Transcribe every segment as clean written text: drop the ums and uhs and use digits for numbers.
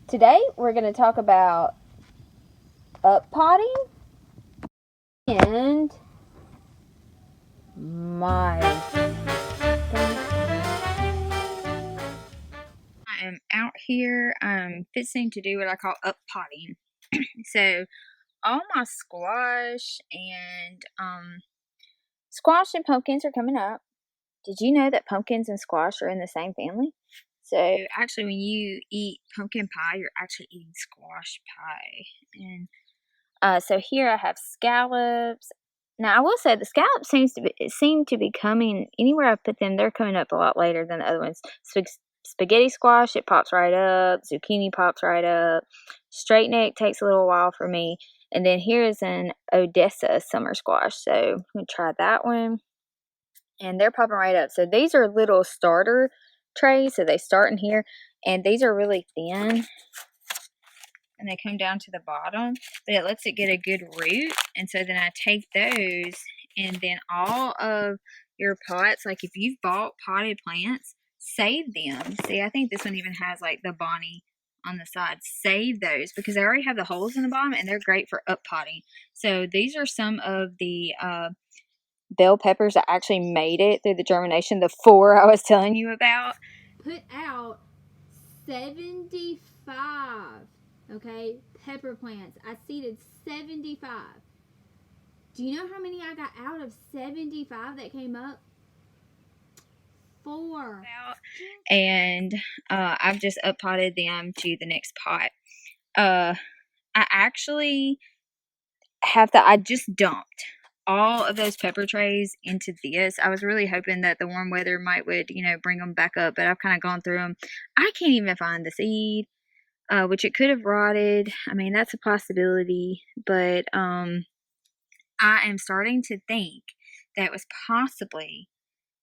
Today we're going to talk about up potting and my. I am out here fixing to do what I call up potting. So all my squash and pumpkins are coming up. Did you know that pumpkins and squash are in the same family? So actually when you eat pumpkin pie, you're actually eating squash pie. And so here I have scallops. Now I will say the scallops seem to be coming anywhere I put them. They're coming up a lot later than the other ones. Spaghetti squash, it pops right up. Zucchini pops right up. Straight neck takes a little while for me. And then here is an Odessa summer squash. So I'm going to try that one. And they're popping right up. So these are little starter trays. So they start in here. And these are really thin. And they come down to the bottom. But it lets it get a good root. And so then I take those. And then all of your pots, like if you've bought potted plants, save them. See, I think this one even has like the Bonnie on the side. Save those because they already have the holes in the bottom. And they're great for up potting. So these are some of the bell peppers that actually made it through the germination, the 4 I was telling you about. Put out 75, okay, pepper plants. I seeded 75. Do you know how many I got out of 75 that came up? 4. And I've just up potted them to the next pot. I actually I just dumped all of those pepper trays into this. I was really hoping that the warm weather would bring them back up, but I've kind of gone through them. I can't even find the seed, which it could have rotted. I mean, that's a possibility, but I am starting to think that it was possibly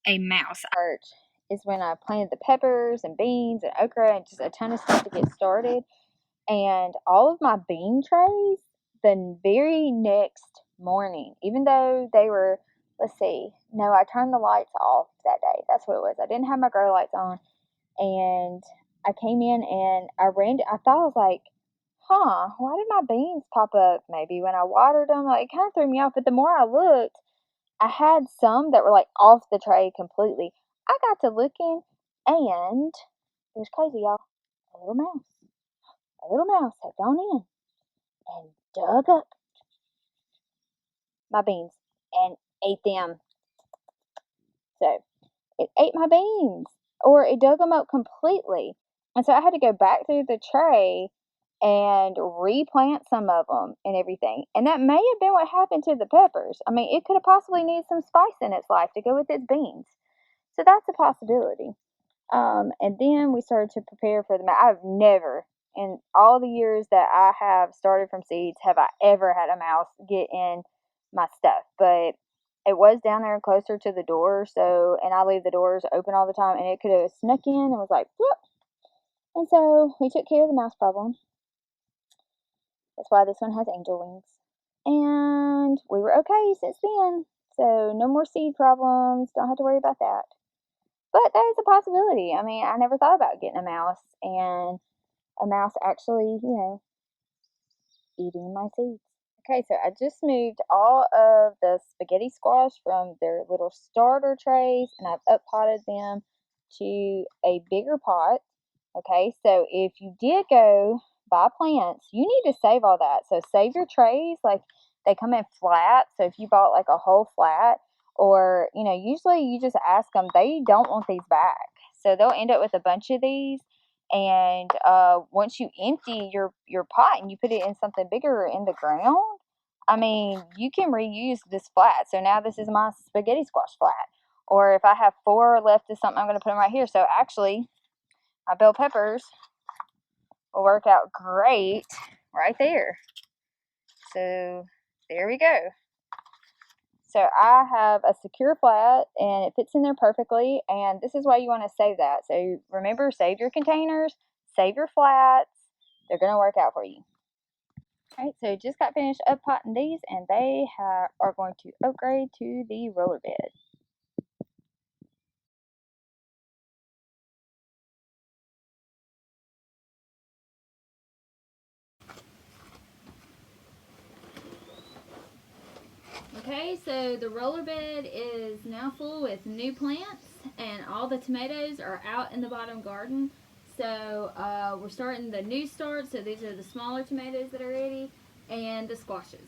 a mouse. Is when I planted the peppers and beans and okra and just a ton of stuff to get started. And all of my bean trays, the very next morning, even though they were, I turned the lights off that day. That's what it was. I didn't have my grow lights on. And I came in and I thought I was like, why did my beans pop up? Maybe when I watered them, it kind of threw me off. But the more I looked, I had some that were like off the tray completely. I got to looking and it was crazy, y'all. A little mouse had gone in and dug up my beans and ate them. So it ate my beans, or it dug them up completely. And so I had to go back through the tray and replant some of them and everything. And that may have been what happened to the peppers. I mean, it could have possibly needed some spice in its life to go with its beans. So that's a possibility. And then we started to prepare for the mouse. I've never, in all the years that I have started from seeds, have I ever had a mouse get in my stuff. But it was down there closer to the door, and I leave the doors open all the time, and it could have snuck in and was like, whoop. And so we took care of the mouse problem. That's why this one has angel wings. And we were okay since then. So no more seed problems. Don't have to worry about that. But that is a possibility. I mean, I never thought about getting a mouse, and a mouse actually, eating my seeds. Okay, so I just moved all of the spaghetti squash from their little starter trays, and I've up potted them to a bigger pot. Okay, so if you did go buy plants, you need to save all that. So save your trays, like they come in flat. So if you bought like a whole flat, or usually you just ask them, they don't want these back. So they'll end up with a bunch of these. And once you empty your pot and you put it in something bigger in the ground, I mean, you can reuse this flat. So now this is my spaghetti squash flat. Or if I have 4 left of something, I'm going to put them right here. So actually, my bell peppers will work out great right there. So there we go. So I have a secure flat and it fits in there perfectly, and this is why you want to save that. So remember, save your containers, save your flats. They're going to work out for you. All right, so just got finished up potting these, and they are going to upgrade to the roller bed. Okay, so the roller bed is now full with new plants, and all the tomatoes are out in the bottom garden. So we're starting the new start. So these are the smaller tomatoes that are ready, and the squashes.